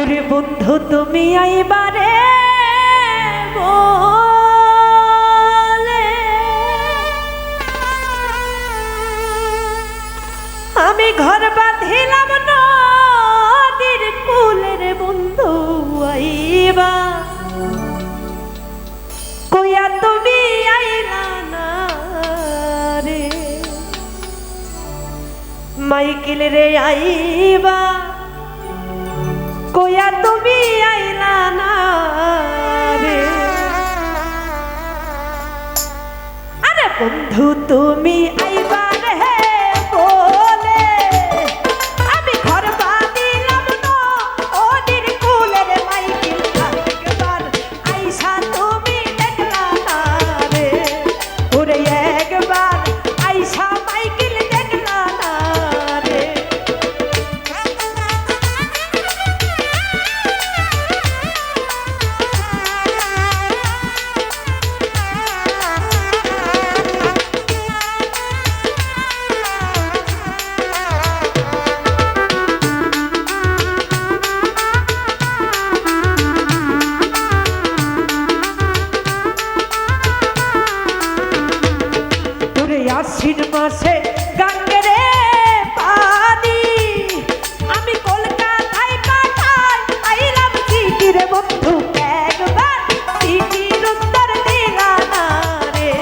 ওরে বন্ধু তুমি আইবারে বলে আমি ঘর বাঁধিলাম নদীর কুলের বন্ধু আইবা কইয়া তুমি আইলা না রে মাইকেল রে আইবা কইয়া তুমি আইলা না রে আরে বন্ধু তুমি আইবা রে বলে আমি ঘর বাঁধিলাম নদীর কুলের মাইকেল একবার আইসা তুমি দেখলা না রে ওরে একবার আইসা মাইকেল দেখলা না রে আশ্বিন মাসে গঙ্গেরে পানি আমি কলকাতায় পাঠাই আইলাম চিঠির বন্ধু একবার চিঠির উত্তর দিলা না রে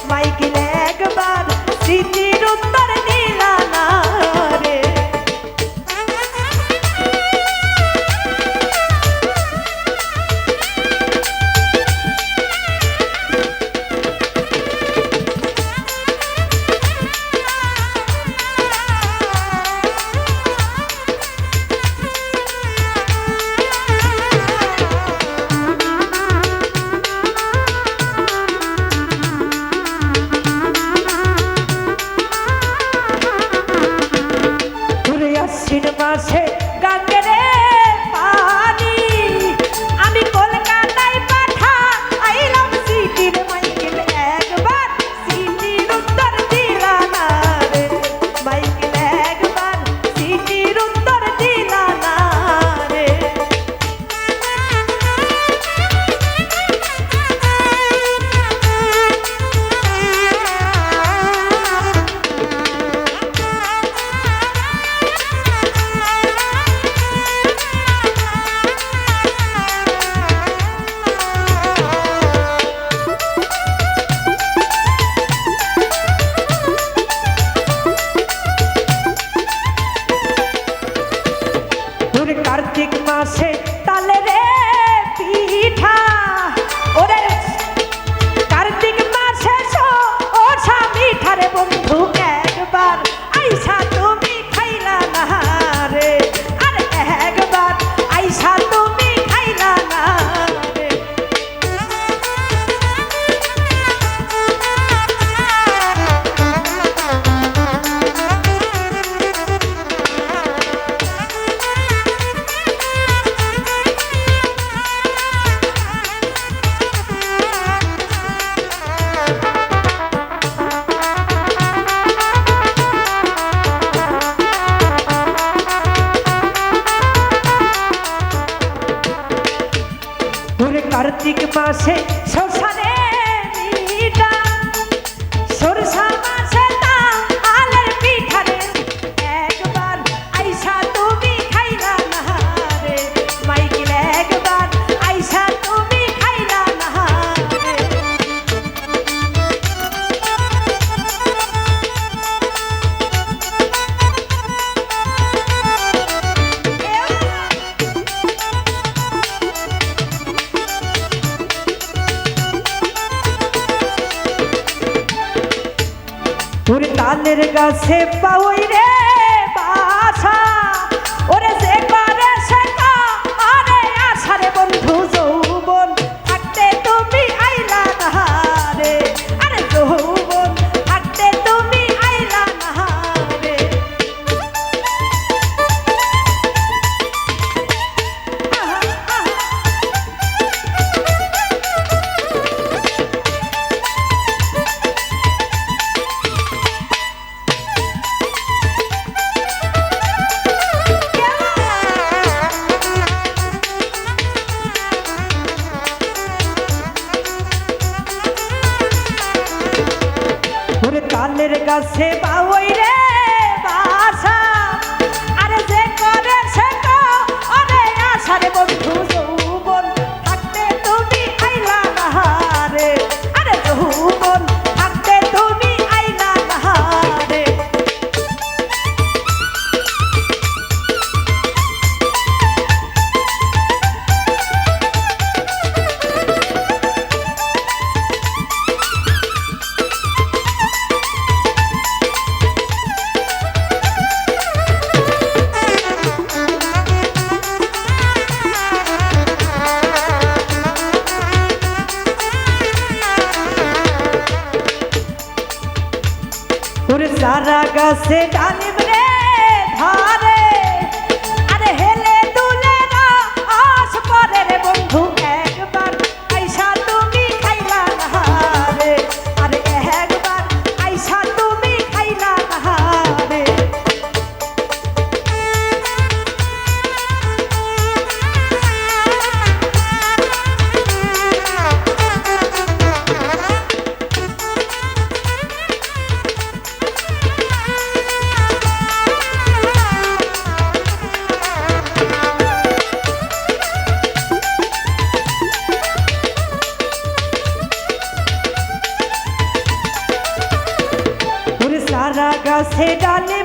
মাইকেল একবার চিঠির উত্তর দিলা না রে আশ্বিন মাসে গঙ্গেরে পানি আমি কলকাতায় পাঠা আইলাম চিঠির মাইকেল একবার চিঠির উত্তর দিলা না রে মাইকেল একবার চিঠির উত্তর দিলা না রে কার্তিক মাসে তালে রে পিঠা ওরে কার্তিক মাসে ও মিঠা রে বন্ধু একবার আইসা তুমি খাইলা না রে আরে একবার আইসা তুমি খাইলা না রে কার্তিক মাসে শ্মশানে মিঠা সরষা মাসে তালের পিঠা রে একবার আইসা তুমি খাইলা না রে মাইকেল একবার আইসা তুমি খাইলা না রে তোর তালের গাছে পাওই রে বাসা ওরে যে করে সে আরে আশা রে বন্ধু যৌবন থাকতে তুমি আইলা না রে আরে যৌবন থাকতে তুমি আইলা না রে গাছে বাউই রে বাসা আরে যে করে সে আরে আশারে বন্ধু যৌবন থাকতে তুমি আইলা না রে আরে যৌবন থাকতে তুমি আইলা না রে তোর সারা গাছে ডালিম রে ধরে আরে হেলে দুলে না আস পরে রে বন্ধু একবার আইসা তুমি খাইলা না রে আরে একবার আইসা তুমি খাইলা না রে সারা গাছে ডালে